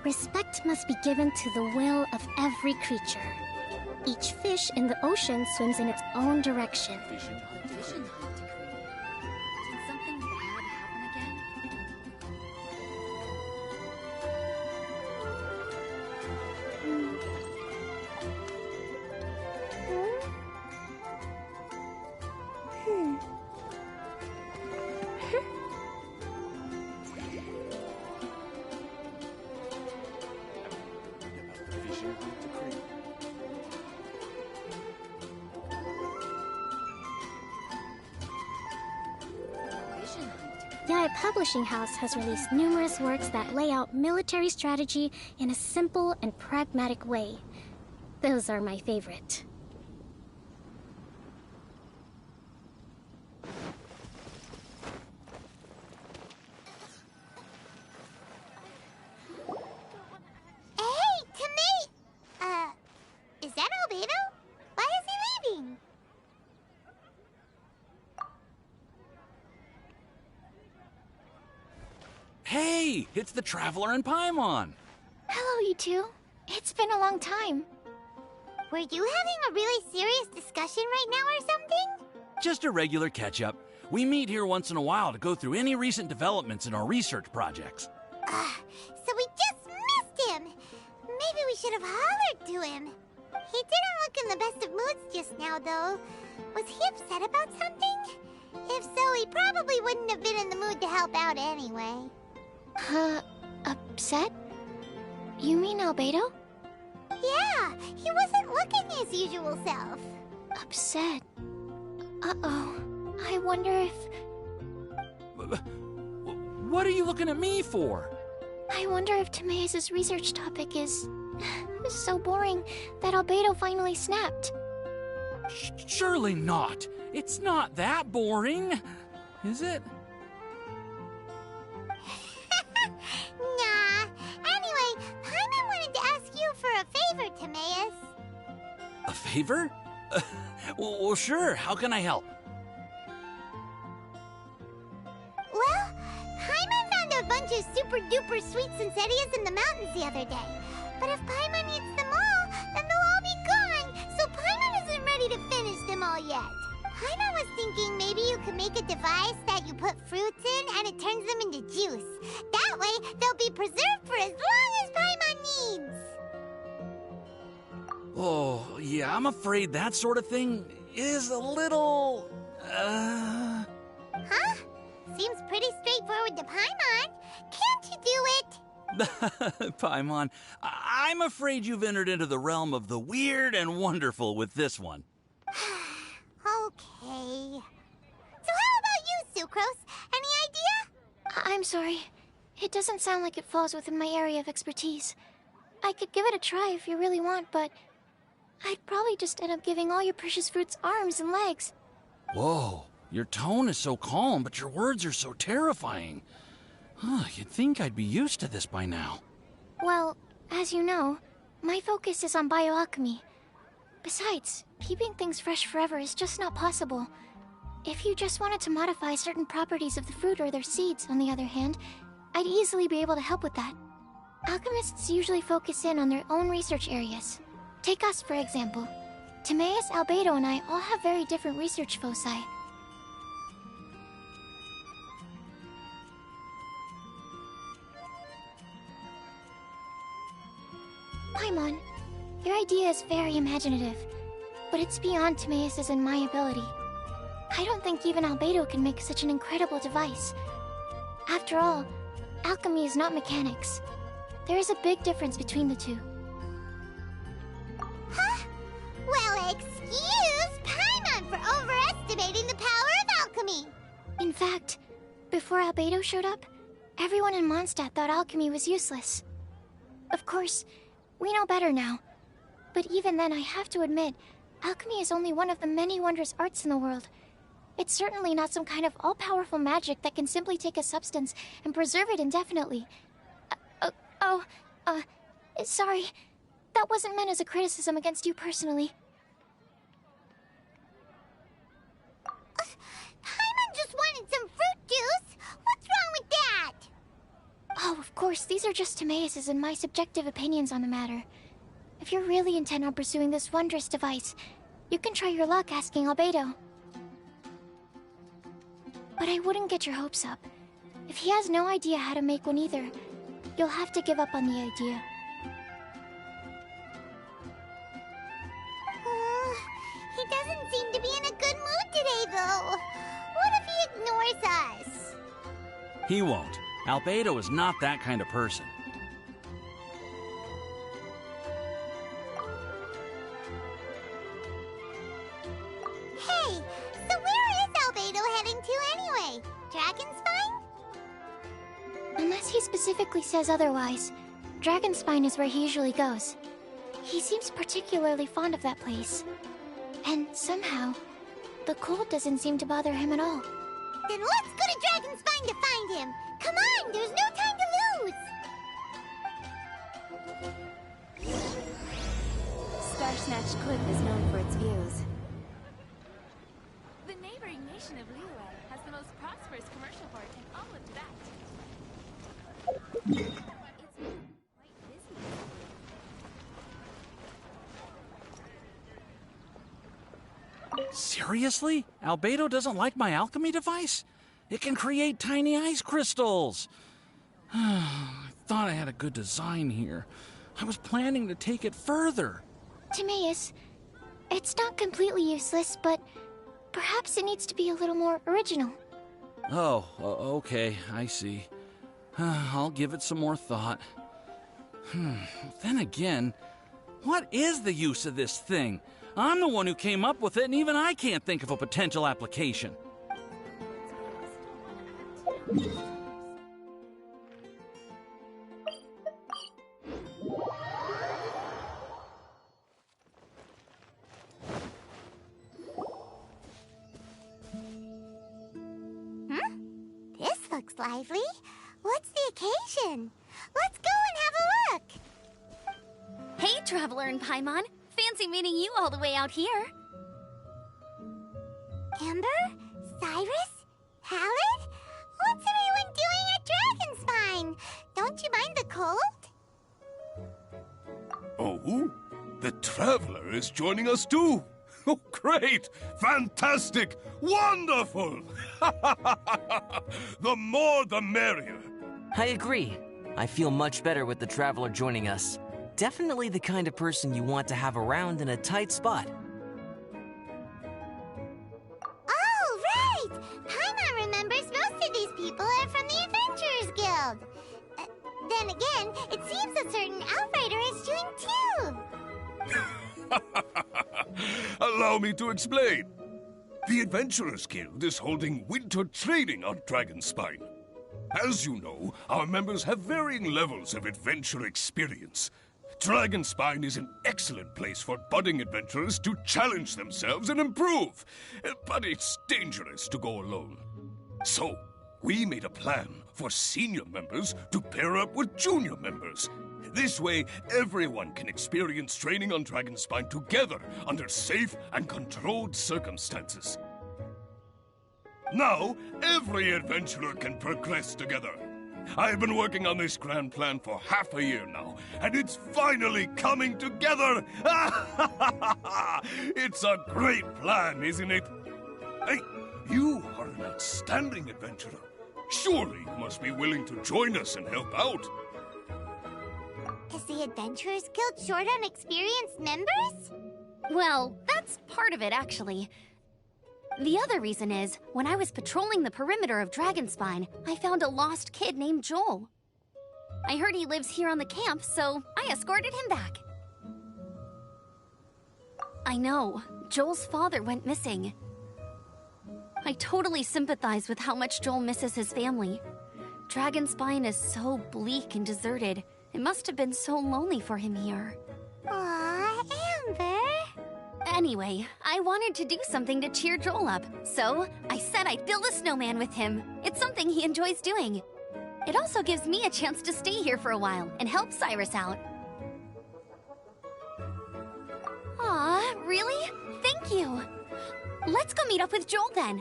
Respect must be given to the will of every creature. Each fish in the ocean swims in its own direction. Vision hunt decree. Did something bad happen again? Vision hunt decree. Yae Publishing House has released numerous works that lay out military strategy in a simple and pragmatic way. Those are my favorite. Hey, Tomei! Is that Albedo? Why is he leaving? Hey, it's the Traveler and Paimon. Hello, you two. It's been a long time. Were you having a really serious discussion right now or something? Just a regular catch-up. We meet here once in a while to go through any recent developments in our research projects. So we just missed him. Maybe we should have hollered to him. He didn't look in the best of moods just now, though. Was he upset about something? If so, he probably wouldn't have been in the mood to help out anyway. Upset? You mean Albedo? Yeah, he wasn't looking his usual self. Upset. Uh-oh. I wonder if... What are you looking at me for? I wonder if Timaeus' research topic is... so boring that Albedo finally snapped. Surely not. It's not that boring, is it? Nah. Anyway, Paimon wanted to ask you for a favor, Timaeus. A favor? Well, sure. How can I help? Well, Paimon found a bunch of super-duper sweet Sincerias in the mountains the other day. But if Paimon eats them all, then they'll all be gone, so Paimon isn't ready to finish them all yet. Paimon was thinking maybe you could make a device that you put fruits in and it turns them into juice. That way, they'll be preserved for as long as Paimon needs. Oh, yeah, I'm afraid that sort of thing is a little... Huh? Seems pretty straightforward to Paimon. Can't you do it? Paimon, I'm afraid you've entered into the realm of the weird and wonderful with this one. Okay. So how about you, Sucrose? Any idea? I'm sorry. It doesn't sound like it falls within my area of expertise. I could give it a try if you really want, but I'd probably just end up giving all your precious fruits arms and legs. Whoa, your tone is so calm, but your words are so terrifying. You'd think I'd be used to this by now. Well, as you know, my focus is on bioalchemy. Besides, keeping things fresh forever is just not possible. If you just wanted to modify certain properties of the fruit or their seeds, on the other hand, I'd easily be able to help with that. Alchemists usually focus in on their own research areas. Take us, for example. Timaeus, Albedo, and I all have very different research foci. Paimon, your idea is very imaginative, but it's beyond Timaeus' and my ability. I don't think even Albedo can make such an incredible device. After all, alchemy is not mechanics. There is a big difference between the two. Huh? Well, excuse Paimon for overestimating the power of alchemy. In fact, before Albedo showed up, Everyone in Mondstadt thought alchemy was useless. Of course, we know better now. But even then, I have to admit, alchemy is only one of the many wondrous arts in the world. It's certainly not some kind of all-powerful magic that can simply take a substance and preserve it indefinitely. Sorry. That wasn't meant as a criticism against you personally. Paimon just wanted some fruit juice. What's wrong with that? Oh, of course, these are just Timaeus' and my subjective opinions on the matter. If you're really intent on pursuing this wondrous device, you can try your luck asking Albedo. But I wouldn't get your hopes up. If he has no idea how to make one either, you'll have to give up on the idea. He doesn't seem to be in a good mood today, though. What if he ignores us? He won't. Albedo is not that kind of person. Hey, so where is Albedo heading to anyway? Dragonspine? Unless he specifically says otherwise, Dragonspine is where he usually goes. He seems particularly fond of that place. And somehow, the cold doesn't seem to bother him at all. Then let's go to Dragonspine to find him. Come on, there's no time to lose. Starsnatch Cliff is known for its views. The neighboring nation of Liyue has the most prosperous commercial port in all of Tibet. It's quite busy. Seriously? Albedo doesn't like my alchemy device? It can create tiny ice crystals. I thought I had a good design here. I was planning to take it further. Timaeus, it's not completely useless, but perhaps it needs to be a little more original. Oh, okay, I see. I'll give it some more thought. Then again, what is the use of this thing? I'm the one who came up with it, and even I can't think of a potential application. This looks lively. What's the occasion? Let's go and have a look. Hey, Traveler and Paimon. Fancy meeting you all the way out here. Amber? Cyrus? Halid? What's everyone doing at Dragonspine? Don't you mind the cold? Oh, the Traveler is joining us too. Oh, great! Fantastic! Wonderful! The more the merrier. I agree. I feel much better with the Traveler joining us. Definitely the kind of person you want to have around in a tight spot. Oh, right! Paimon remembers most of these people are from the Adventurers Guild. Then again, it seems a certain Outrider is doing too. Allow me to explain. The Adventurers Guild is holding winter training on Dragonspine. As you know, our members have varying levels of adventure experience. Dragonspine is an excellent place for budding adventurers to challenge themselves and improve, but it's dangerous to go alone. So, we made a plan for senior members to pair up with junior members. This way, everyone can experience training on Dragonspine together under safe and controlled circumstances. Now, every adventurer can progress together. I've been working on this grand plan for half a year now, and it's finally coming together! It's a great plan, isn't it? Hey, you are an outstanding adventurer. Surely you must be willing to join us and help out. Is the Adventurers Guild short on experienced members? Well, that's part of it, actually. The other reason is, when I was patrolling the perimeter of Dragonspine, I found a lost kid named Joel. I heard he lives here on the camp, so I escorted him back. I know, Joel's father went missing. I totally sympathize with how much Joel misses his family. Dragonspine is so bleak and deserted. It must have been so lonely for him here. Aw, Amber. Anyway, I wanted to do something to cheer Joel up, so I said I'd build a snowman with him. It's something he enjoys doing. It also gives me a chance to stay here for a while and help Cyrus out. Aw, really? Thank you. Let's go meet up with Joel then.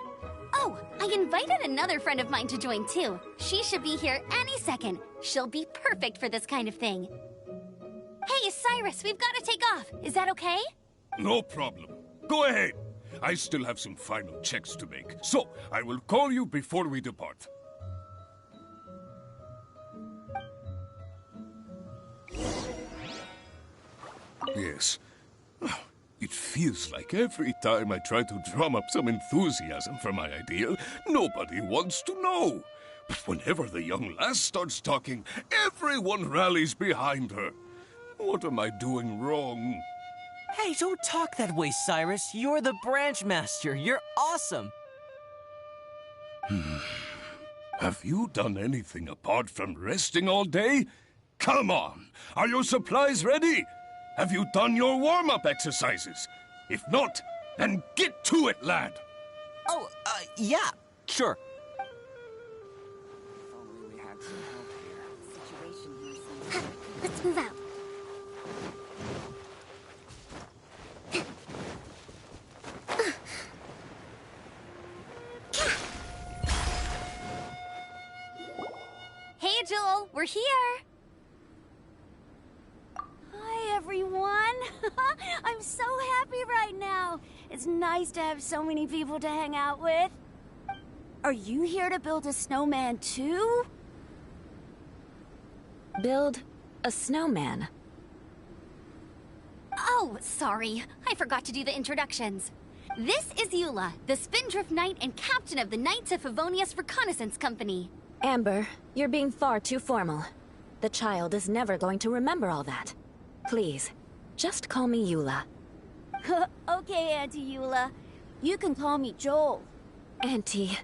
Oh, I invited another friend of mine to join too. She should be here any second. She'll be perfect for this kind of thing. Hey, Cyrus, we've got to take off. Is that okay? No problem. Go ahead. I still have some final checks to make, so I will call you before we depart. Yes. It feels like every time I try to drum up some enthusiasm for my idea, nobody wants to know. But whenever the young lass starts talking, everyone rallies behind her. What am I doing wrong? Hey, don't talk that way, Cyrus. You're the branch master. You're awesome. Have you done anything apart from resting all day? Come on! Are your supplies ready? Have you done your warm-up exercises? If not, then get to it, lad! Oh, yeah, sure. If only we had some help here. The situation here seems... Let's move out. Hey, Joel, we're here. Hi, everyone. I'm so happy right now. It's nice to have so many people to hang out with. Are you here to build a snowman too? Build a snowman? Oh, sorry. I forgot to do the introductions. This is Eula, the Spindrift Knight and captain of the Knights of Favonius Reconnaissance Company. Amber, you're being far too formal. The child is never going to remember all that. Please, just call me Eula. Okay, Auntie Eula. You can call me Joel. Auntie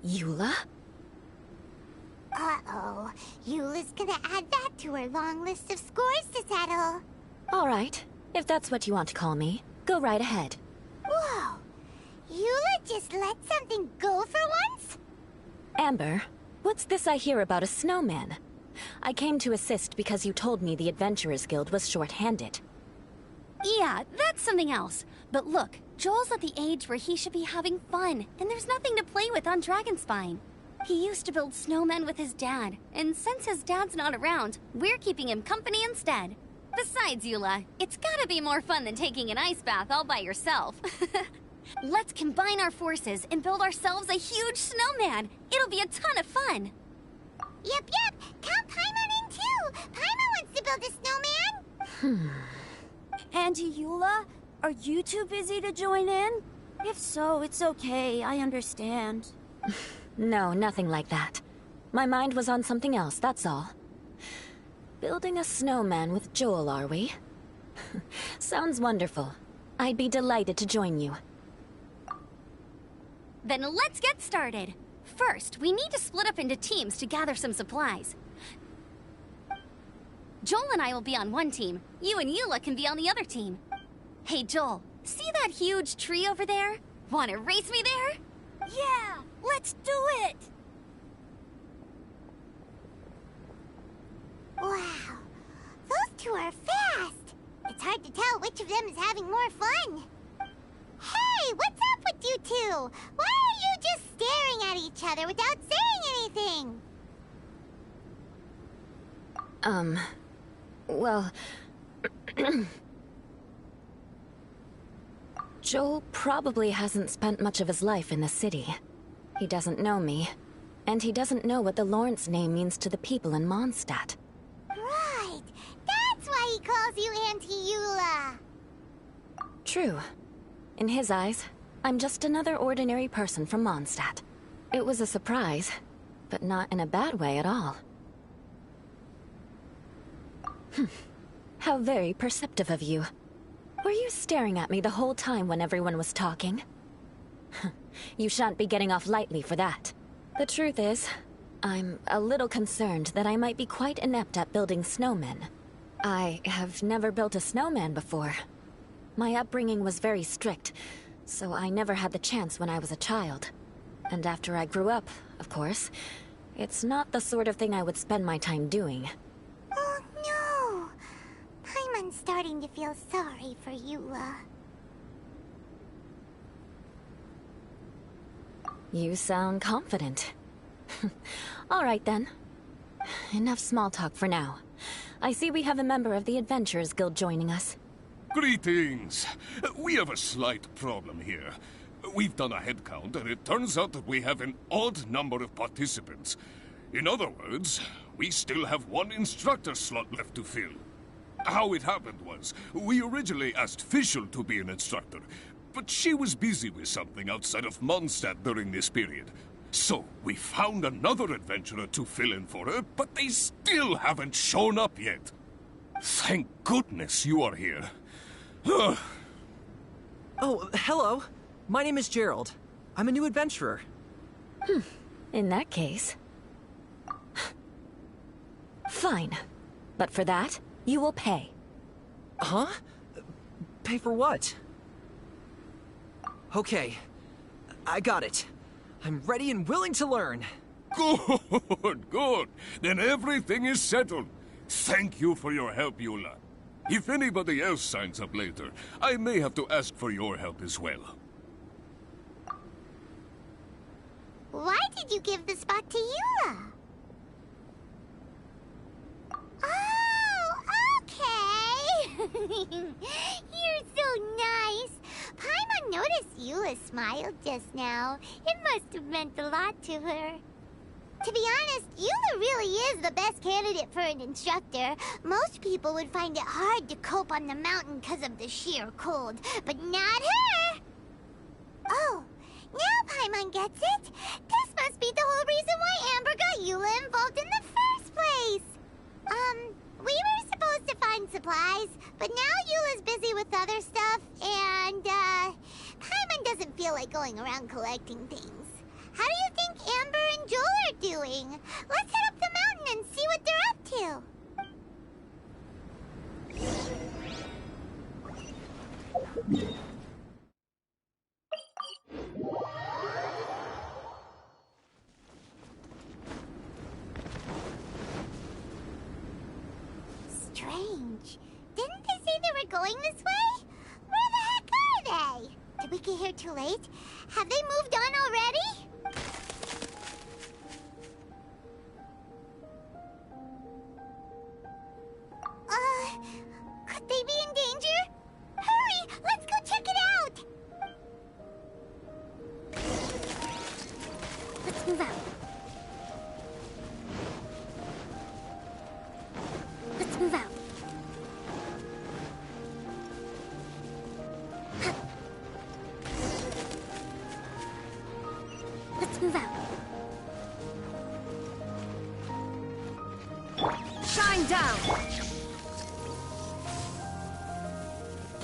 Eula? Uh-oh. Eula's gonna add that to her long list of scores to settle. All right, if that's what you want to call me, go right ahead. Whoa! Eula just let something go for once? Amber, what's this I hear about a snowman? I came to assist because you told me the Adventurers Guild was short-handed. Yeah, that's something else. But look, Joel's at the age where he should be having fun, and there's nothing to play with on Dragonspine. He used to build snowmen with his dad, and since his dad's not around, we're keeping him company instead. Besides, Eula, it's gotta be more fun than taking an ice bath all by yourself. Let's combine our forces and build ourselves a huge snowman. It'll be a ton of fun. Yep. Count Paimon in too. Paimon wants to build a snowman. Auntie Eula, are you too busy to join in? If so, it's okay. I understand. No, nothing like that. My mind was on something else, that's all. Building a snowman with Joel, are we? Sounds wonderful. I'd be delighted to join you. Then let's get started. First, we need to split up into teams to gather some supplies. Joel and I will be on one team. You and Eula can be on the other team. Hey, Joel, see that huge tree over there? Wanna race me there? Yeah, let's do it! Wow. Those two are fast. It's hard to tell which of them is having more fun. Hey, what's up with you two? Why are you just staring at each other without saying anything? Well... Joel probably hasn't spent much of his life in the city. He doesn't know me, and he doesn't know what the Lawrence name means to the people in Mondstadt. Right. That's why he calls you Auntie Eula. True. In his eyes, I'm just another ordinary person from Mondstadt. It was a surprise, but not in a bad way at all. How very perceptive of you. Were you staring at me the whole time when everyone was talking? You shan't be getting off lightly for that. The truth is, I'm a little concerned that I might be quite inept at building snowmen. I have never built a snowman before. My upbringing was very strict, so I never had the chance when I was a child. And after I grew up, of course, it's not the sort of thing I would spend my time doing. Oh no! Paimon's starting to feel sorry for Eula. You sound confident. All right then. Enough small talk for now. I see we have a member of the Adventurers Guild joining us. Greetings. We have a slight problem here. We've done a head count, and it turns out that we have an odd number of participants. In other words, we still have one instructor slot left to fill. How it happened was, we originally asked Fischl to be an instructor, but she was busy with something outside of Mondstadt during this period. So, we found another adventurer to fill in for her, but they still haven't shown up yet. Thank goodness you are here. Oh, hello. My name is Gerald. I'm a new adventurer. In that case... Fine. But for that, you will pay. Huh? Pay for what? Okay. I got it. I'm ready and willing to learn. Good, good. Then everything is settled. Thank you for your help, Eula. If anybody else signs up later, I may have to ask for your help as well. Why did you give the spot to Eula? Oh, okay! You're so nice. Paimon noticed Eula smiled just now. It must have meant a lot to her. To be honest, Eula really is the best candidate for an instructor. Most people would find it hard to cope on the mountain because of the sheer cold, but not her! Oh, now Paimon gets it. This must be the whole reason why Amber got Eula involved in the first place. We were supposed to find supplies, but now Eula's busy with other stuff, and, Paimon doesn't feel like going around collecting things. How do you think Amber and Joel are doing? Let's head up the mountain and see what they're up to. Strange. Didn't they say they were going this way? Where the heck are they? Did we get here too late? Have they moved on already? Could they be in danger? Hurry! Let's go check it out! Let's move out. Let's move out. Let's move out. Shine down!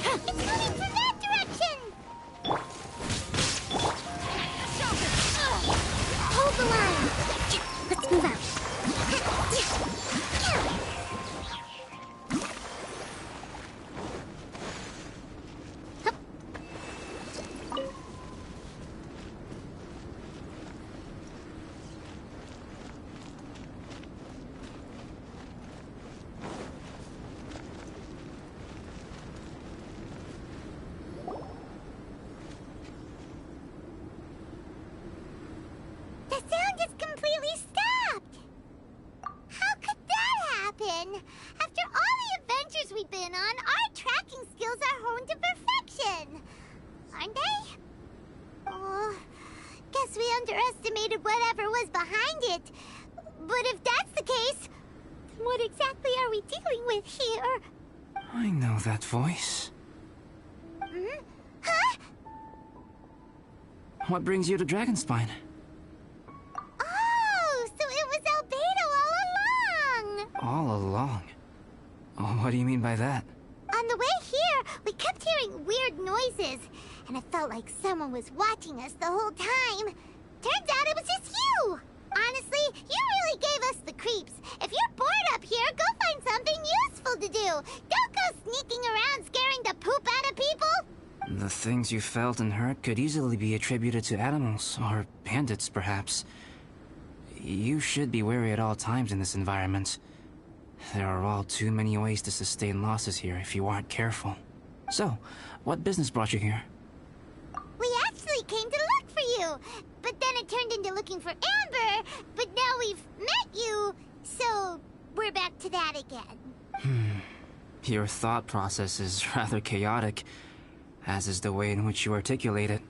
It's moving from that direction! Hold the line! Let's move out. The sound just completely stopped! How could that happen? After all the adventures we've been on, our tracking skills are honed to perfection! Aren't they? Oh, guess we underestimated whatever was behind it. But if that's the case, then what exactly are we dealing with here? I know that voice. Hmm? Huh? What brings you to Dragonspine? Oh, so it was Albedo all along! All along? Oh, what do you mean by that? On the way here, we kept hearing weird noises, and it felt like someone was watching us the whole time. Turns out it was just you! Honestly, you things you felt and heard could easily be attributed to animals, or bandits, perhaps. You should be wary at all times in this environment. There are all too many ways to sustain losses here if you aren't careful. So, what business brought you here? We actually came to look for you, but then it turned into looking for Amber, but now we've met you, so we're back to that again. Your thought process is rather chaotic, as is the way in which you articulate it.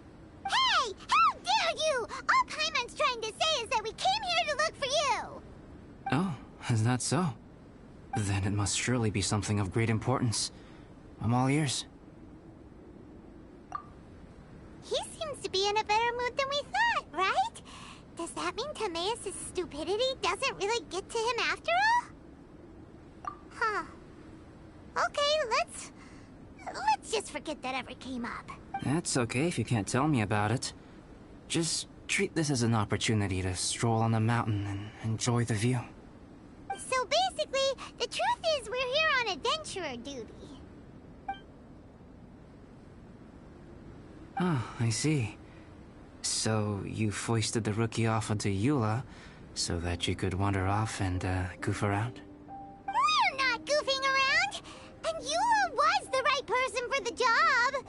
Hey! How dare you! All Paimon's trying to say is that we came here to look for you! Oh, is that so? Then it must surely be something of great importance. I'm all ears. He seems to be in a better mood than we thought, right? Does that mean Timaeus' stupidity doesn't really get to him after all? Huh. Okay, let's just forget that ever came up. That's okay if you can't tell me about it. Just treat this as an opportunity to stroll on the mountain and enjoy the view. So basically, the truth is we're here on adventurer duty. Oh, I see. So you foisted the rookie off onto Eula so that you could wander off and goof around? We're not goofing around! And Eula was the right person for the job!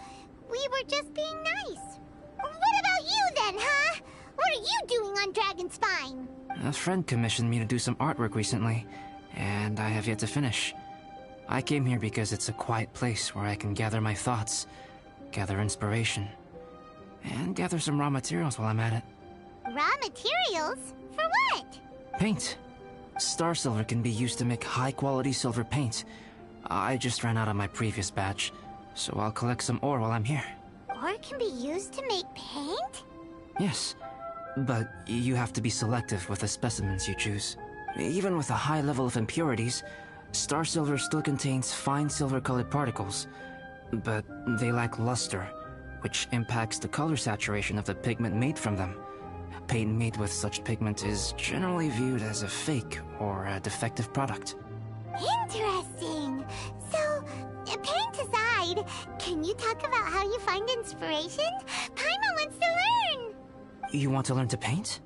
We were just being nice. What about you then, huh? What are you doing on Dragonspine? A friend commissioned me to do some artwork recently, and I have yet to finish. I came here because it's a quiet place where I can gather my thoughts, gather inspiration, and gather some raw materials while I'm at it. Raw materials? For what? Paint. Star silver can be used to make high-quality silver paint. I just ran out of my previous batch, so I'll collect some ore while I'm here. Ore can be used to make paint? Yes, but you have to be selective with the specimens you choose. Even with a high level of impurities, star silver still contains fine silver-colored particles, but they lack luster, which impacts the color saturation of the pigment made from them. Paint made with such pigment is generally viewed as a fake or a defective product. Interesting. So, paint aside, can you talk about how you find inspiration? Paimon wants to learn! You want to learn to paint?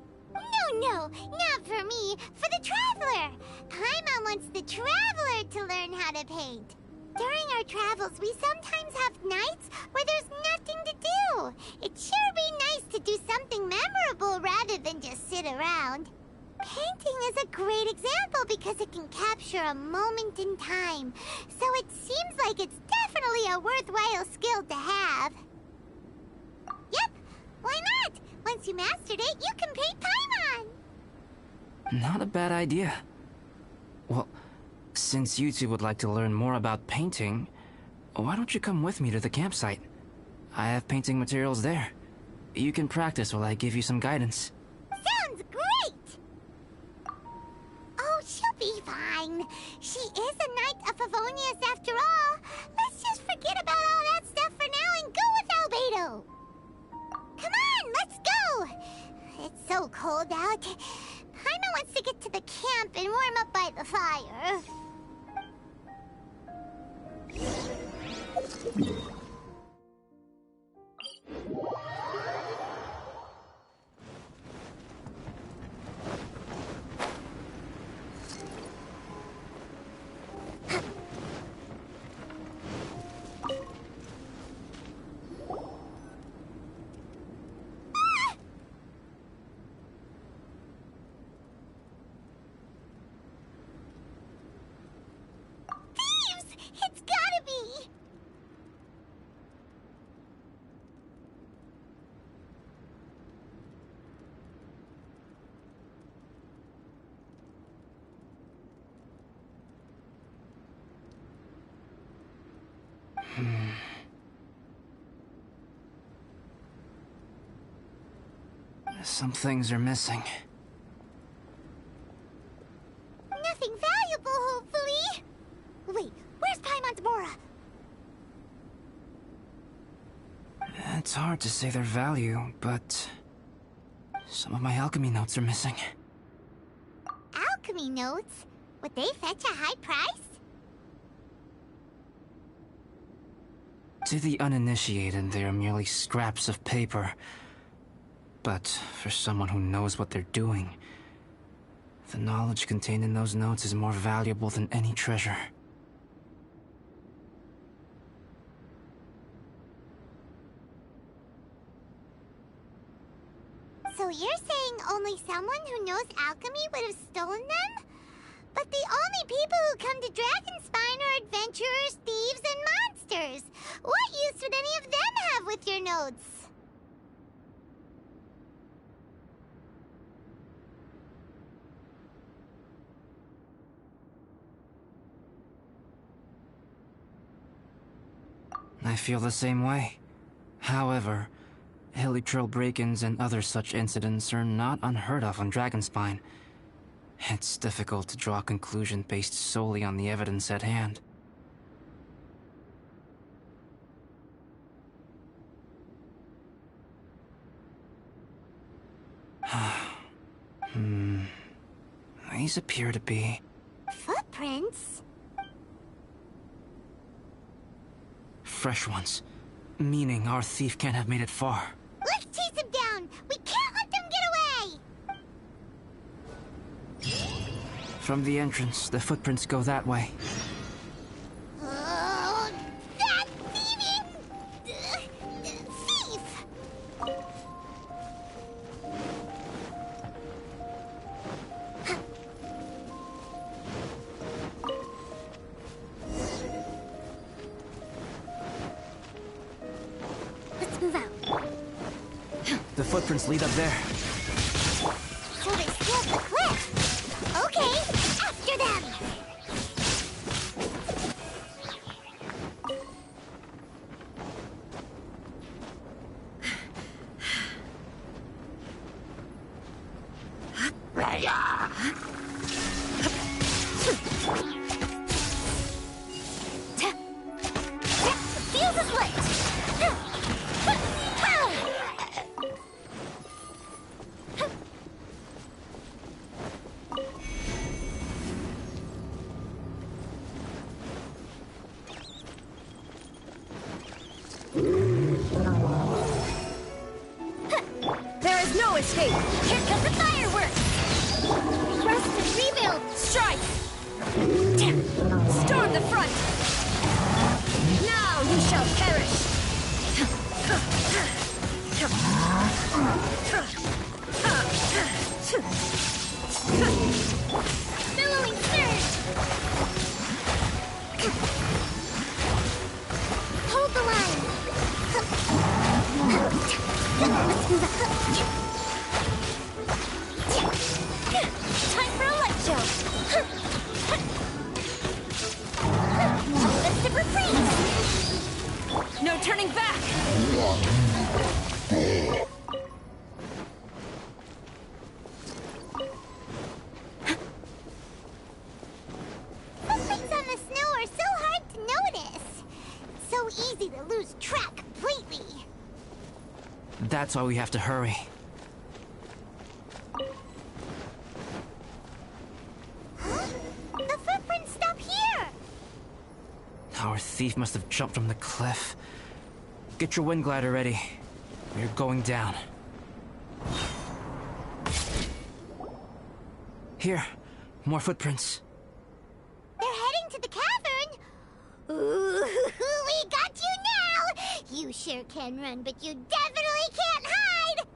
No, not for me. For the Traveler. Paimon wants the Traveler to learn how to paint. During our travels, we sometimes have nights where there's nothing to do. It'd sure be nice to do something memorable rather than just sit around. Painting is a great example because it can capture a moment in time. So it seems like it's definitely a worthwhile skill to have. Yep, why not? Once you mastered it, you can paint Paimon! Not a bad idea. Well, since you two would like to learn more about painting, why don't you come with me to the campsite? I have painting materials there. You can practice while I give you some guidance. Sounds great! Oh, she'll be fine. She is a Knight of Favonius after all. Let's just forget about all that stuff for now and go with Albedo. Come on, let's go! It's so cold out. Paimon wants to get to the camp and warm up by the fire. It's gotta be! Some things are missing. Nothing valuable, hopefully. Wait, where's Paimon's Mora? It's hard to say their value, but some of my alchemy notes are missing. Alchemy notes? Would they fetch a high price? To the uninitiated, they are merely scraps of paper. But for someone who knows what they're doing, the knowledge contained in those notes is more valuable than any treasure. So you're saying only someone who knows alchemy would have stolen them? But the only people who come to Dragonspine are adventurers, thieves, and monsters. What use would any of them have with your notes? I feel the same way. However, hilly trail break-ins and other such incidents are not unheard of on Dragonspine. It's difficult to draw a conclusion based solely on the evidence at hand. These appear to be... Footprints? fresh ones. Meaning our thief can't have made it far. Let's chase him down! We can't let them get away! From the entrance, the footprints go that way. Oh, that thieving... thief! Let's move out. The footprints lead up there. So they scaled the cliff! Okay, after them! The fuse is lit! There is no escape! Here comes the fireworks! Rust and rebuild! Strike! Storm the front! Now you shall perish! Billowing surge! Hold the line! Time for a light show! Let's super freeze! No turning back! Footprints on the snow are so hard to notice. So easy to lose track completely. That's why we have to hurry. Huh? The footprints stop here. Our thief must have jumped from the cliff. Get your wind glider ready. We're going down. Here, more footprints. They're heading to the cavern. Ooh, we got you now. You sure can run, but you definitely can't hide.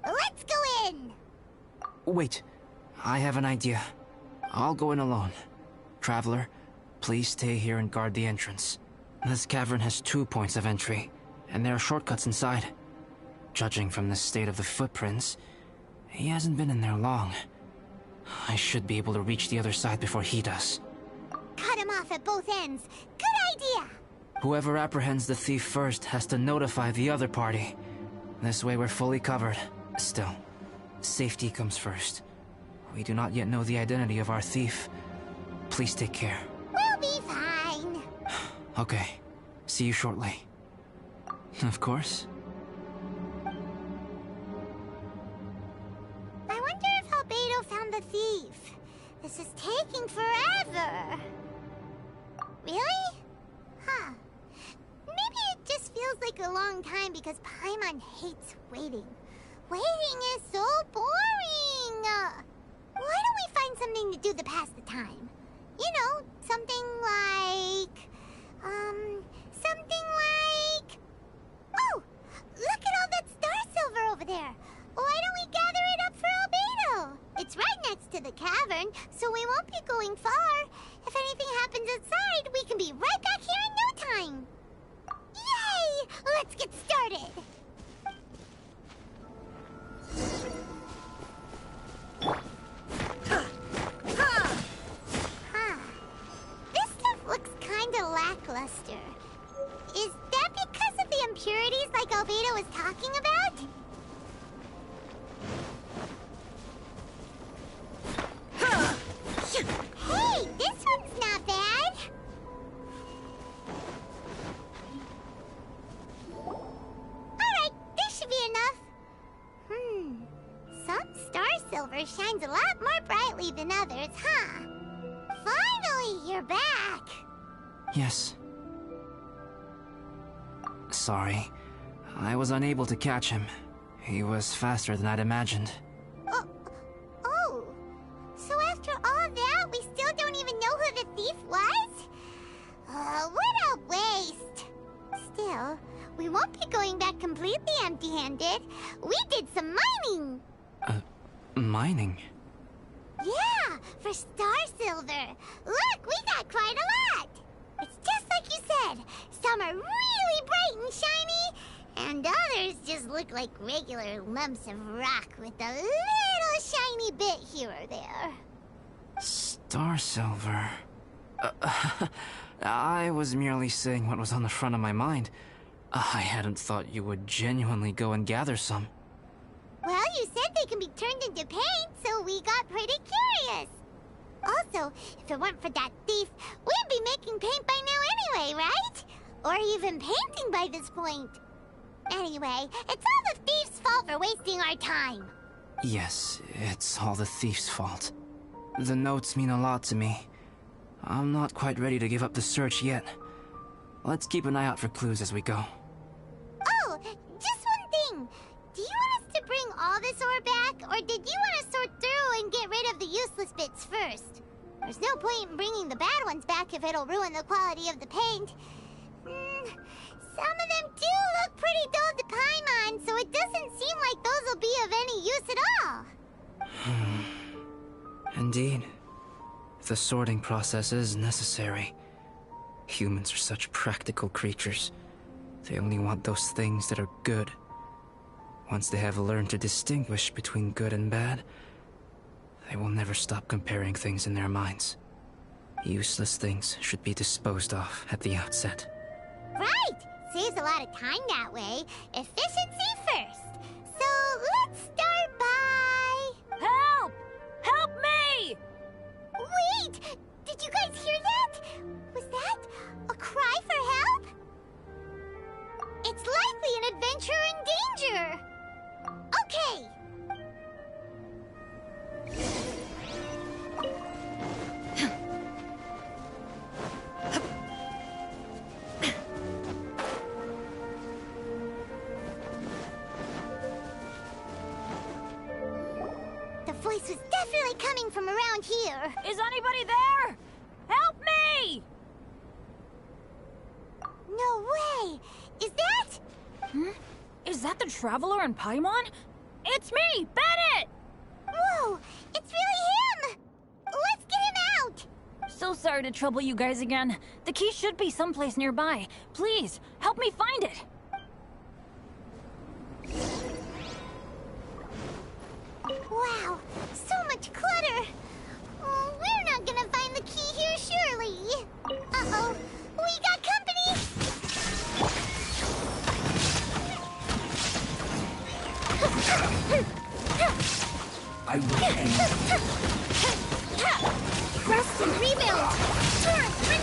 Let's go in. Wait, I have an idea. I'll go in alone. Traveler, please stay here and guard the entrance. This cavern has 2 points of entry, and there are shortcuts inside. Judging from the state of the footprints, he hasn't been in there long. I should be able to reach the other side before he does. Cut him off at both ends. Good idea. Whoever apprehends the thief first has to notify the other party. This way we're fully covered. Still, safety comes first. We do not yet know the identity of our thief. Please take care. We'll be fine. Okay. See you shortly. Of course. I wonder if Albedo found the thief. This is taking forever. Really? Huh. Maybe feels like a long time because Paimon hates waiting. Waiting is so boring! Why don't we find something to do to pass the time? You know, something like... Oh! Look at all that star silver over there! Why don't we gather it up for Albedo? It's right next to the cavern, so we won't be going far. If anything happens outside, we can be right back here in no time. Yay! Let's get started! This stuff looks kinda lackluster. Is that because of the impurities like Albedo was talking about? Hey, this one's not bad. Alright, this should be enough. Some star silver shines a lot more brightly than others, huh? Finally, you're back. Yes. Sorry. I was unable to catch him. He was faster than I'd imagined. Oh. So after all that, we still don't even know who the thief was? What a waste. Still, we won't be going back completely empty-handed. We did some mining. Mining? Yeah, for star silver. Look, we got quite a lot. It's just like you said. Some are really bright and shiny, and others just look like regular lumps of rock with a little shiny bit here or there. Star silver. I was merely saying what was on the front of my mind. I hadn't thought you would genuinely go and gather some. Well, you said they can be turned into paint, so we got pretty curious. Also, if it weren't for that thief, we'd be making paint by now anyway, right? Or even painting by this point. Anyway, it's all the thief's fault for wasting our time. Yes, it's all the thief's fault. The notes mean a lot to me. I'm not quite ready to give up the search yet. Let's keep an eye out for clues as we go. Oh, just one thing. Do you want us to bring all this ore back, or did you want to sort through and get rid of the useless bits first? There's no point in bringing the bad ones back if it'll ruin the quality of the paint. Some of them do look pretty dull to Paimon, so it doesn't seem like those will be of any use at all. Indeed. The sorting process is necessary. Humans are such practical creatures. They only want those things that are good. Once they have learned to distinguish between good and bad, they will never stop comparing things in their minds. Useless things should be disposed of at the outset. Right! Saves a lot of time that way. Efficiency first. So let's start by... Help! Help me! Wait! Did you guys hear that? Was that a cry for help? It's likely an adventurer in danger. Okay. The voice was definitely coming from around here. Is anybody there? Help me! No way! Is that? Is that the Traveler in Paimon? It's me, Bennett! Whoa! It's really him! Let's get him out! So sorry to trouble you guys again. The key should be someplace nearby. Please, help me find it. Wow, so much clutter! Oh, we're not gonna find the key here, surely! Uh-oh, we got company! I will end. Rest and rebuild! Torrent, bring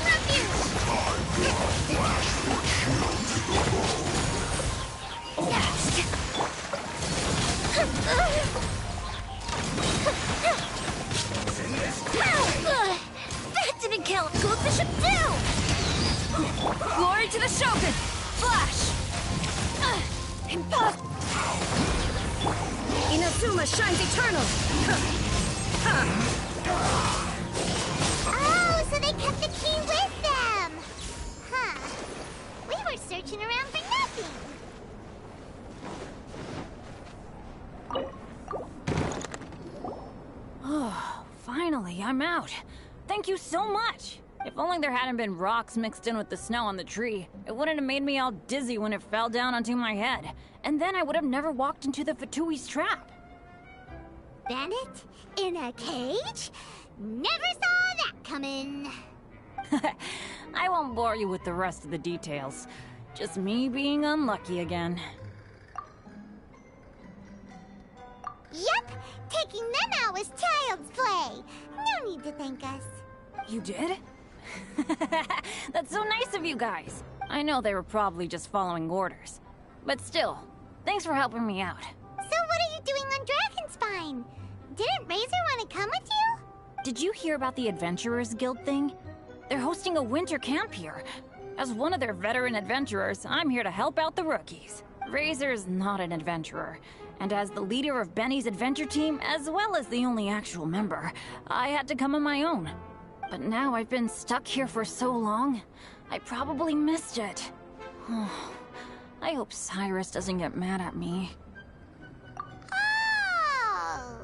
That didn't kill him. Goes the ship too! Glory to the Shogun! Flash! shines eternal! Oh, so they kept the key with them! Huh. We were searching around for nothing. Oh, finally, I'm out. Thank you so much. If only there hadn't been rocks mixed in with the snow on the tree, it wouldn't have made me all dizzy when it fell down onto my head. And then I would have never walked into the Fatui's trap. Bennett? In a cage? Never saw that coming. I won't bore you with the rest of the details. Just me being unlucky again. Yep, taking them out was child's play. No need to thank us. You did? That's so nice of you guys. I know they were probably just following orders. But still, thanks for helping me out. So what are you doing on Dragonspine? Didn't Razor want to come with you? Did you hear about the Adventurers Guild thing? They're hosting a winter camp here. As one of their veteran adventurers, I'm here to help out the rookies. Razor's not an adventurer, and as the leader of Benny's adventure team, as well as the only actual member, I had to come on my own. But now I've been stuck here for so long, I probably missed it. I hope Cyrus doesn't get mad at me. Oh!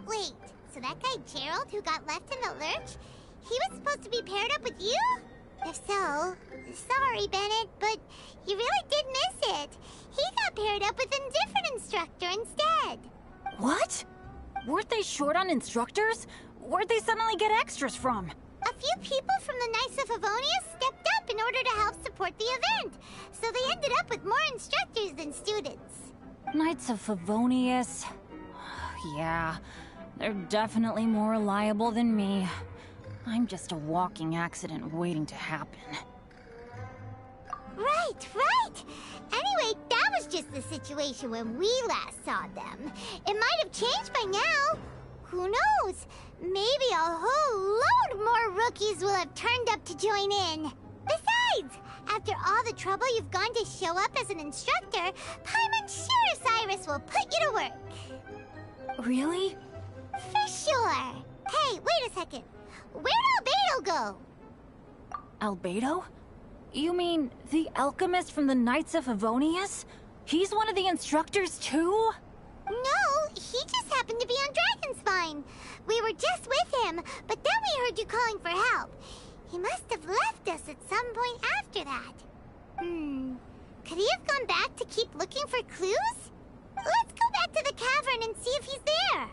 Wait, so that guy Gerald who got left in the lurch, he was supposed to be paired up with you? If so, sorry, Bennett, but you really did miss it. He got paired up with a different instructor instead. What? Weren't they short on instructors? Where'd they suddenly get extras from? A few people from the Knights of Favonius stepped up in order to help support the event, so they ended up with more instructors than students. Knights of Favonius? Yeah, they're definitely more reliable than me. I'm just a walking accident waiting to happen. Right, right! Anyway, that was just the situation when we last saw them. It might have changed by now. Who knows? Maybe a whole load more rookies will have turned up to join in. Besides, after all the trouble you've gone to show up as an instructor, Paimon's sure Cyrus will put you to work. Really? For sure. Hey, wait a second. Where'd Albedo go? Albedo? You mean the alchemist from the Knights of Favonius? He's one of the instructors too? No, he just happened to be on Dragonspine. We were just with him, but then we heard you calling for help. He must have left us at some point after that. Could he have gone back to keep looking for clues? Let's go back to the cavern and see if he's there.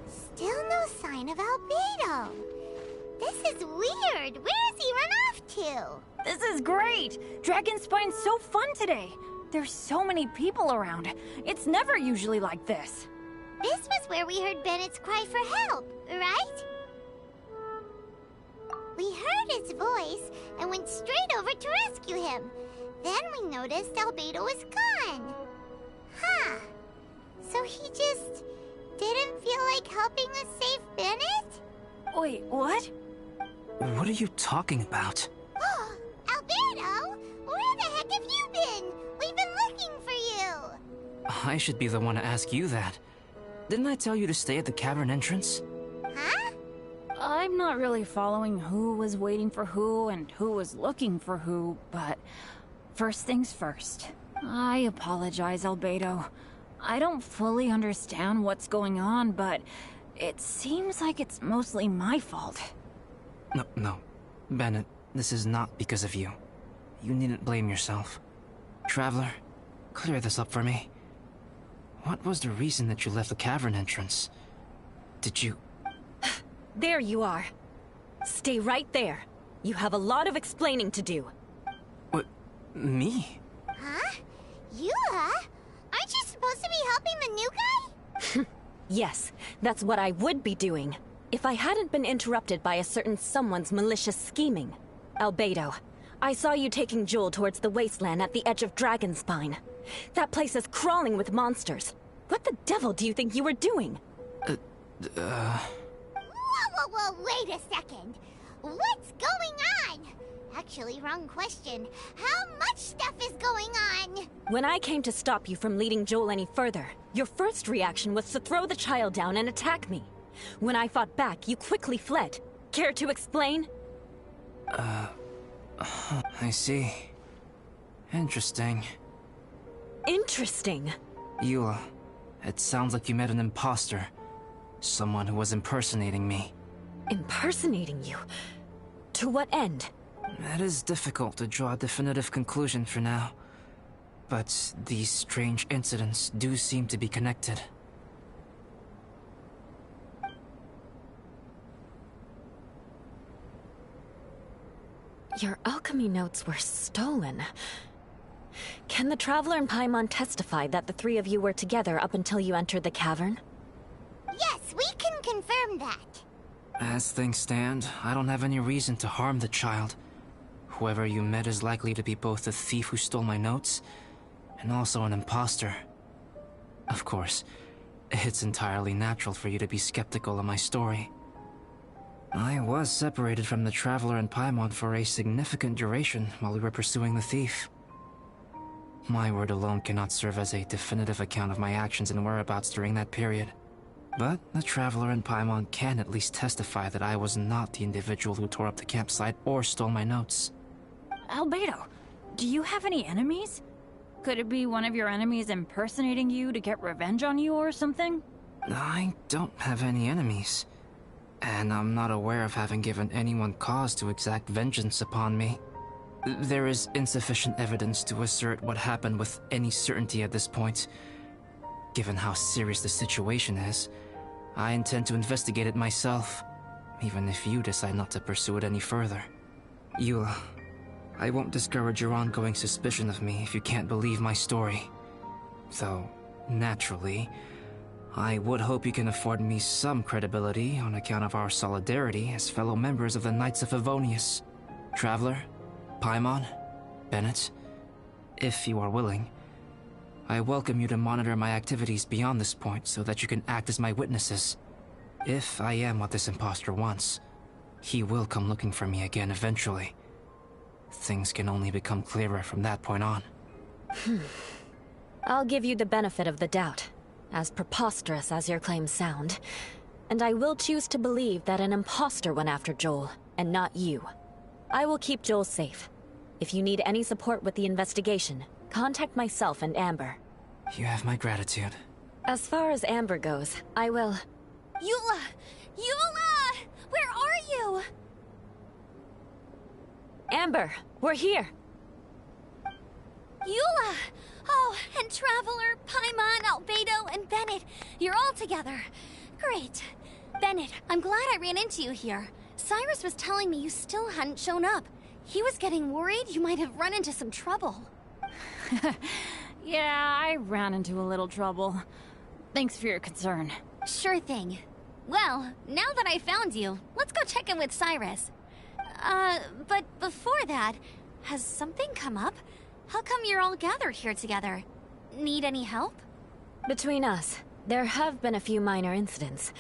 Still no sign of Albedo. This is weird. Where has he run off to? This is great! Dragonspine's so fun today! There's so many people around. It's never usually like this. This was where we heard Bennett's cry for help, right? We heard his voice and went straight over to rescue him. Then we noticed Albedo was gone. Huh. So he just didn't feel like helping us save Bennett? Wait, what? What are you talking about? Oh, Albedo! Where the heck have you been? We've been looking for you! I should be the one to ask you that. Didn't I tell you to stay at the cavern entrance? Huh? I'm not really following who was waiting for who and who was looking for who, but first things first. I apologize, Albedo. I don't fully understand what's going on, but it seems like it's mostly my fault. No. Bennett, this is not because of you. You needn't blame yourself. Traveler, clear this up for me. What was the reason that you left the cavern entrance? Did you... There you are. Stay right there. You have a lot of explaining to do. What? Me? Huh? You, huh? Aren't you supposed to be helping the new guy? Yes, that's what I would be doing, if I hadn't been interrupted by a certain someone's malicious scheming. Albedo, I saw you taking Joel towards the wasteland at the edge of Dragonspine. That place is crawling with monsters. What the devil do you think you were doing? Whoa, wait a second. What's going on? Actually, wrong question. How much stuff is going on? When I came to stop you from leading Joel any further, your first reaction was to throw the child down and attack me. When I fought back, you quickly fled. Care to explain? I see. Interesting. Interesting? Eula, it sounds like you met an imposter. Someone who was impersonating me. Impersonating you? To what end? It is difficult to draw a definitive conclusion for now. But these strange incidents do seem to be connected. Your alchemy notes were stolen. Can the Traveler and Paimon testify that the three of you were together up until you entered the cavern? Yes, we can confirm that. As things stand, I don't have any reason to harm the child. Whoever you met is likely to be both the thief who stole my notes, and also an imposter. Of course, it's entirely natural for you to be skeptical of my story. I was separated from the Traveler and Paimon for a significant duration while we were pursuing the thief. My word alone cannot serve as a definitive account of my actions and whereabouts during that period. But the Traveler and Paimon can at least testify that I was not the individual who tore up the campsite or stole my notes. Albedo, do you have any enemies? Could it be one of your enemies impersonating you to get revenge on you or something? I don't have any enemies. And I'm not aware of having given anyone cause to exact vengeance upon me. There is insufficient evidence to assert what happened with any certainty at this point. Given how serious the situation is, I intend to investigate it myself, even if you decide not to pursue it any further. Eula, I won't discourage your ongoing suspicion of me if you can't believe my story. Though, naturally, I would hope you can afford me some credibility on account of our solidarity as fellow members of the Knights of Favonius. Traveler, Paimon, Bennett, if you are willing, I welcome you to monitor my activities beyond this point so that you can act as my witnesses. If I am what this imposter wants, he will come looking for me again eventually. Things can only become clearer from that point on. I'll give you the benefit of the doubt, as preposterous as your claims sound. And I will choose to believe that an imposter went after Joel, and not you. I will keep Joel safe. If you need any support with the investigation, contact myself and Amber. You have my gratitude. As far as Amber goes, I will... Eula! Eula! Where are you? Amber, we're here! Eula! Oh, and Traveler, Paimon, Albedo, and Bennett. You're all together. Great. Bennett, I'm glad I ran into you here. Cyrus was telling me you still hadn't shown up. He was getting worried you might have run into some trouble. Yeah, I ran into a little trouble. Thanks for your concern. Sure thing. Well, now that I found you, let's go check in with Cyrus. But before that, has something come up? How come you're all gathered here together? Need any help? Between us, there have been a few minor incidents,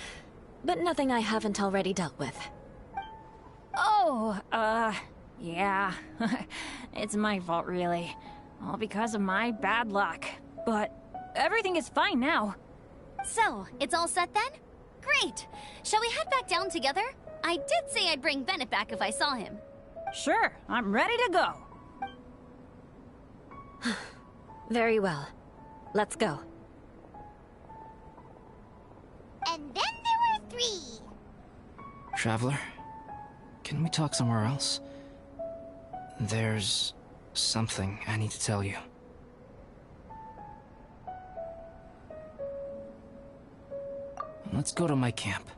but nothing I haven't already dealt with. Oh, yeah. It's my fault, really. All because of my bad luck. But everything is fine now. So, it's all set then? Great! Shall we head back down together? I did say I'd bring Bennett back if I saw him. Sure, I'm ready to go. Very well. Let's go. And then there were 3. Traveler, can we talk somewhere else? There's something I need to tell you. Let's go to my camp.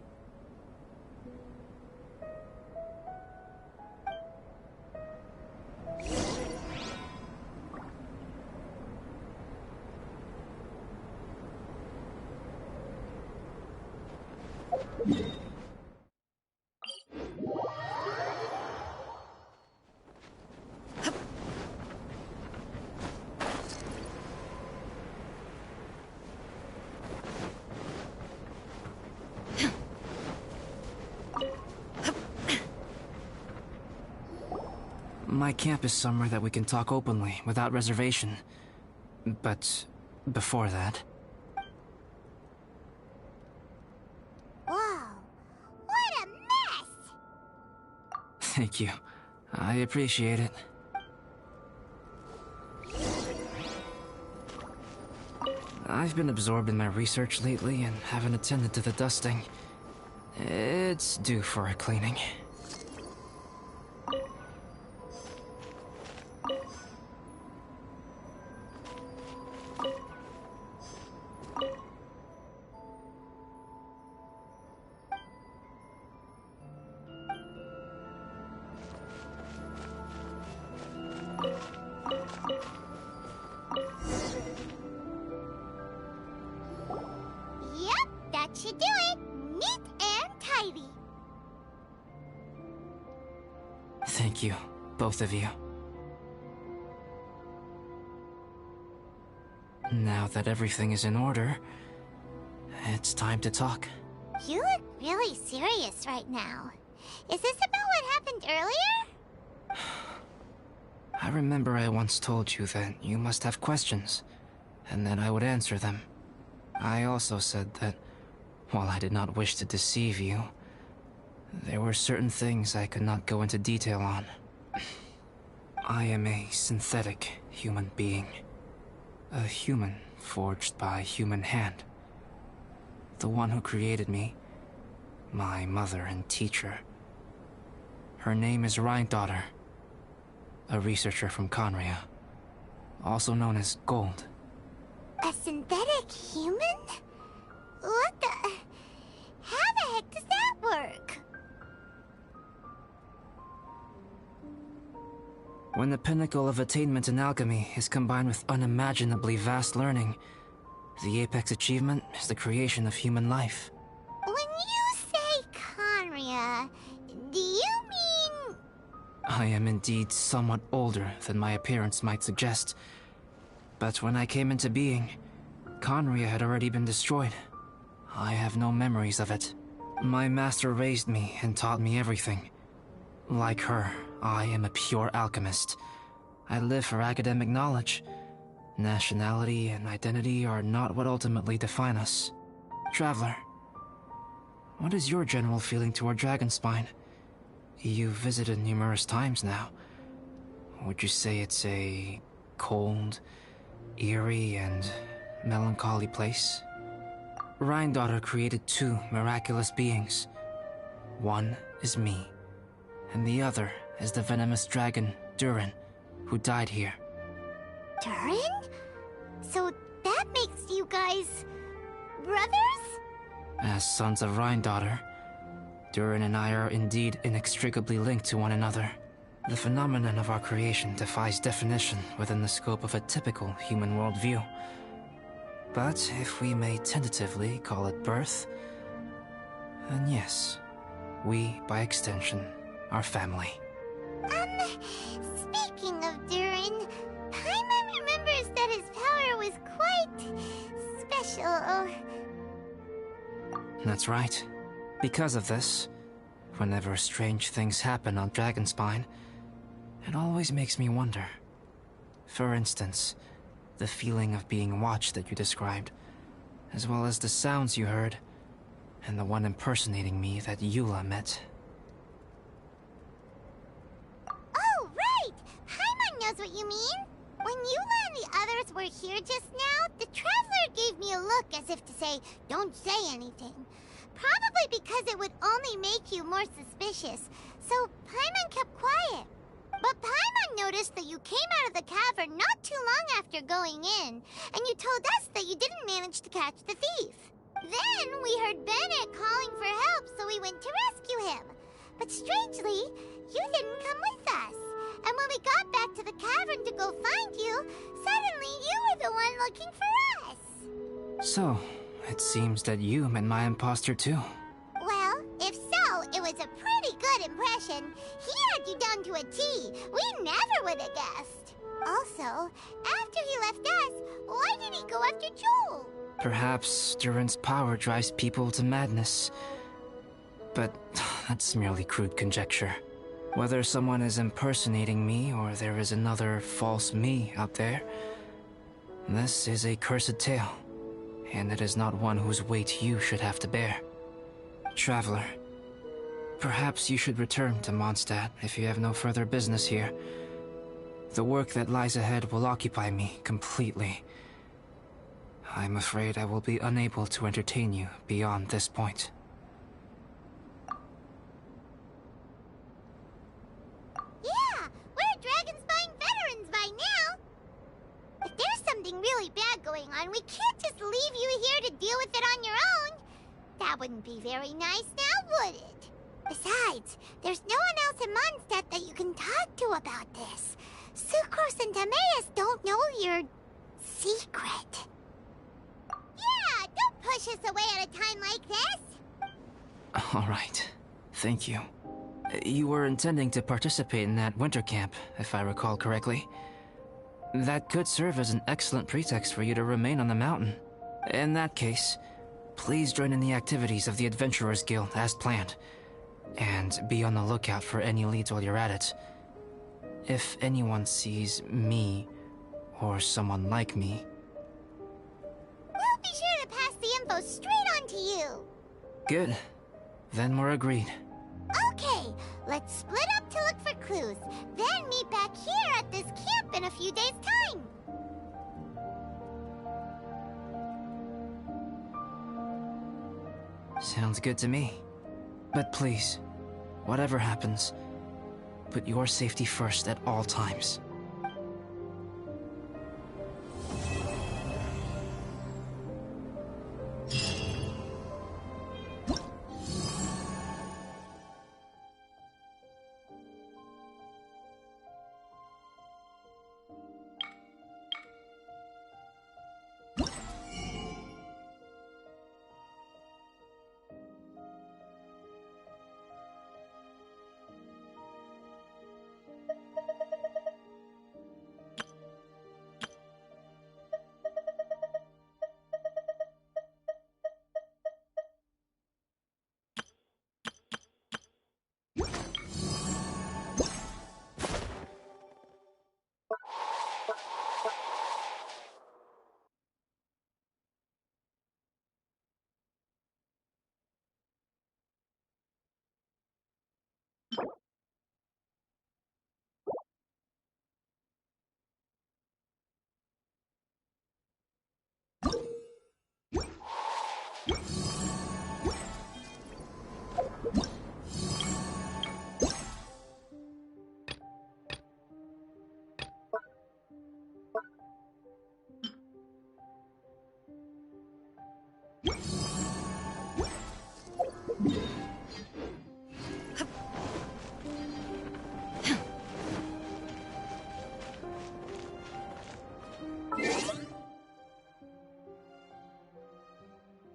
My camp is somewhere that we can talk openly, without reservation. But before that... Whoa, what a mess! Thank you. I appreciate it. I've been absorbed in my research lately and haven't attended to the dusting. It's due for a cleaning. Yep, that should do it. Neat and tidy. Thank you, both of you. Now that everything is in order, it's time to talk. You look really serious right now. Is this about what happened earlier? I remember I once told you that you must have questions, and that I would answer them. I also said that, while I did not wish to deceive you, there were certain things I could not go into detail on. I am a synthetic human being. A human forged by human hand. The one who created me, my mother and teacher. Her name is Rhine-daughter, a researcher from Conria, also known as Gold. A synthetic human? What the... How the heck does that work? When the pinnacle of attainment in alchemy is combined with unimaginably vast learning, the apex achievement is the creation of human life. When you say Conria, do you mean... I am indeed somewhat older than my appearance might suggest. But when I came into being, Conria had already been destroyed. I have no memories of it. My master raised me and taught me everything. Like her, I am a pure alchemist. I live for academic knowledge. Nationality and identity are not what ultimately define us. Traveler, what is your general feeling toward Dragonspine? You've visited numerous times now. Would you say it's a cold, eerie, and melancholy place? Rhine-daughter created two miraculous beings. One is me, and the other is the venomous dragon, Durin, who died here. Durin? So that makes you guys... brothers? As sons of Rhine-daughter, Durin and I are indeed inextricably linked to one another. The phenomenon of our creation defies definition within the scope of a typical human worldview. But if we may tentatively call it birth, then yes, we, by extension, are family. Speaking of Durin, Paimon remembers that his power was quite... special. That's right. Because of this, whenever strange things happen on Dragonspine, it always makes me wonder. For instance, the feeling of being watched that you described, as well as the sounds you heard, and the one impersonating me that Eula met. Oh, right! Paimon knows what you mean! When Eula and the others were here just now, the Traveler gave me a look as if to say, don't say anything. Probably because it would only make you more suspicious, so Paimon kept quiet. But Paimon noticed that you came out of the cavern not too long after going in, and you told us that you didn't manage to catch the thief. Then we heard Bennett calling for help, so we went to rescue him. But strangely, you didn't come with us. And when we got back to the cavern to go find you, suddenly you were the one looking for us. So, it seems that you met my imposter too. Well, if so, it was a pretty good impression. He had you down to a T. We never would have guessed. Also, after he left us, why did he go after Joel? Perhaps Durin's power drives people to madness. But that's merely crude conjecture. Whether someone is impersonating me or there is another false me out there, this is a cursed tale, and it is not one whose weight you should have to bear. Traveler, perhaps you should return to Mondstadt if you have no further business here. The work that lies ahead will occupy me completely. I'm afraid I will be unable to entertain you beyond this point. Yeah, we're Dragonspine veterans by now. If there's something really bad going on, we can't just leave you here to deal with it on your own. That wouldn't be very nice now, would it? Besides, there's no one else in Mondstadt that you can talk to about this. Sucrose and Timaeus don't know your secret. Yeah, don't push us away at a time like this. All right. Thank you. You were intending to participate in that winter camp, if I recall correctly. That could serve as an excellent pretext for you to remain on the mountain. In that case, please join in the activities of the Adventurers Guild as planned. And be on the lookout for any leads while you're at it. If anyone sees me, or someone like me... We'll be sure to pass the info straight on to you. Good. Then we're agreed. Okay, let's split up to look for clues, then meet back here at this camp in a few days' time. Sounds good to me. But please, whatever happens, put your safety first at all times.